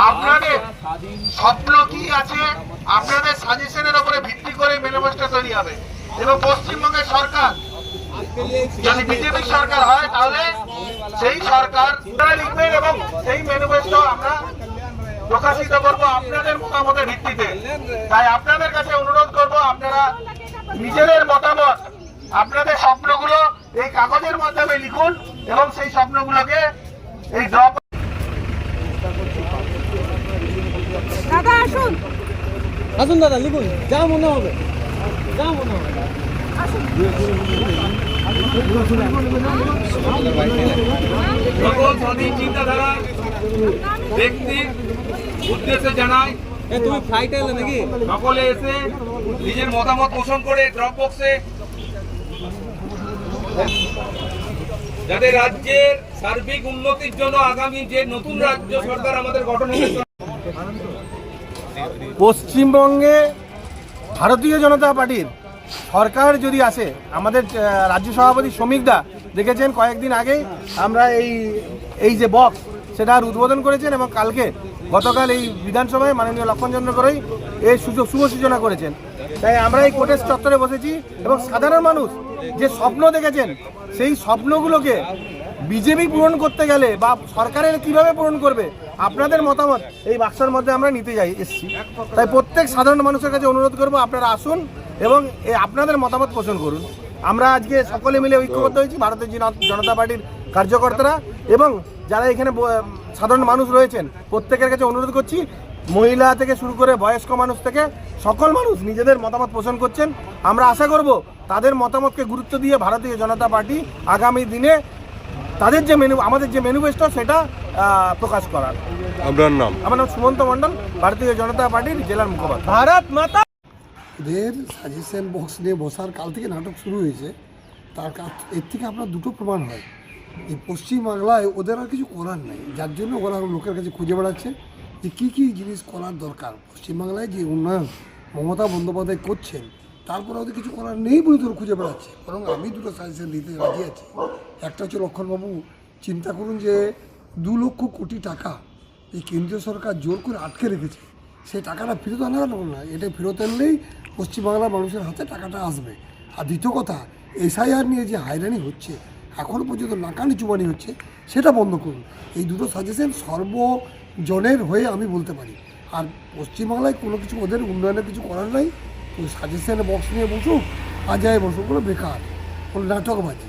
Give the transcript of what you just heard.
আপনাদের স্বপ্ন কি আছে, আপনাদের সাজেশনের উপরে ভিত্তি করে ম্যানিফেস্টো তৈরি হবে। এবং পশ্চিমবঙ্গের সরকার যদি বিজেপি সরকার হয় তাহলে সেই সরকার লিখবেন এবং সেই ম্যানিফেস্টো আমরা প্রকাশিত করবো আপনাদের মতামতের ভিত্তিতে। তাই আপনাদের কাছে অনুরোধ করব, আপনারা নিজেদের মতামত, আপনাদের স্বপ্নগুলো এই কাগজের মাধ্যমে লিখুন এবং সেই স্বপ্নগুলোকে এই ড্রপ। দাদা আসুন, আসুন দাদা, লিখুন যা মনে হবে, যা মনে হবে। সকল স্বাধীন চিন্তাধারা ব্যক্তির উদ্দেশ্যে জানাই, তুমি ফ্লাইটে এলে নাকি? সকলে এসে নিজের মতামত পোষণ করে ড্রপ বক্সে যাতে রাজ্যের সার্বিক উন্নতির জন্য আগামী যে নতুন রাজ্য সরকার আমাদের গঠন হবে। পশ্চিমবঙ্গে ভারতীয় জনতা পার্টির সরকার যদি আসে, আমাদের রাজ্য সভাপতি শ্রমিক দা দেখেছেন কয়েকদিন আগে আমরা এই যে বক্স সেটার উদ্বোধন করেছেন এবং গতকাল এই বিধানসভায় মাননীয় লক্ষণচন্দ্র গড়াই এই শুভ সূচনা করেছেন। তাই আমরা এই কোর্টের চত্বরে বসেছি এবং সাধারণ মানুষ যে স্বপ্ন দেখেছেন সেই স্বপ্নগুলোকে বিজেপি পূরণ করতে গেলে বা সরকারের কিভাবে পূরণ করবে, আপনাদের মতামত এই বাক্সের মধ্যে আমরা নিতে এসেছি। তাই প্রত্যেক সাধারণ মানুষের কাছে অনুরোধ করব, আপনারা আসুন এবং আপনাদের মতামত পোষণ করুন। আমরা আজকে সকলে মিলে ঐক্যবদ্ধ হয়েছি, ভারতীয় জনতা পার্টির কার্যকর্তারা এবং যারা এখানে সাধারণ মানুষ রয়েছেন, প্রত্যেকের কাছে অনুরোধ করছি, মহিলা থেকে শুরু করে বয়স্ক মানুষ থেকে সকল মানুষ নিজেদের মতামত পোষণ করছেন। আমরা আশা করব তাদের মতামতকে গুরুত্ব দিয়ে ভারতীয় জনতা পার্টি আগামী দিনে তাদের যে আমাদের যে ম্যানিফেস্টো সেটা প্রকাশ করার। আপনার নাম? আমার নাম সুমন্ত মণ্ডল, ভারতীয় জনতা পার্টির জেলার মুখপাত্র। ভারত মাতা। ওদের সাজেশন বক্স নিয়ে বসার কাল থেকে নাটক শুরু হয়েছে। এর থেকে আপনার দুটো প্রমাণ হয়, এই পশ্চিমবাংলায় ওদের আর কিছু করার নেই, যার জন্য ওরা লোকের কাছে খুঁজে বেড়াচ্ছে যে কী কী জিনিস করার দরকার। পশ্চিমবাংলায় যে উন্নয়ন মমতা বন্দ্যোপাধ্যায় করছেন, তারপরে ওদের কিছু করার নেই বলে তোর খুঁজে বেড়াচ্ছে। বরং আমি দুটো সাজেশন দিতে রাজি আছি। একটা হচ্ছে, লক্ষণবাবু চিন্তা করুন যে 2 লক্ষ কোটি টাকা এই কেন্দ্রীয় সরকার জোর করে আটকে রেখেছে, সেই টাকাটা ফেরত আনা গেল না। এটা ফেরত আনলেই পশ্চিমবাংলার মানুষের হাতে টাকাটা আসবে। আর দ্বিতীয় কথা, এসআইআর নিয়ে যে হয়রানি হচ্ছে, এখনও পর্যন্ত নাকানি চুবানি হচ্ছে, সেটা বন্ধ করুন। এই দুটো সাজেশন সর্বজনের হয়ে আমি বলতে পারি। আর পশ্চিমবাংলায় কোনো কিছু ওদের উন্নয়নের কিছু করার নাই, ওই সাজেশন বক্স নিয়ে বসুক, আজায় বসুক, কোনো বেকার, কোনো নাটকবাজি।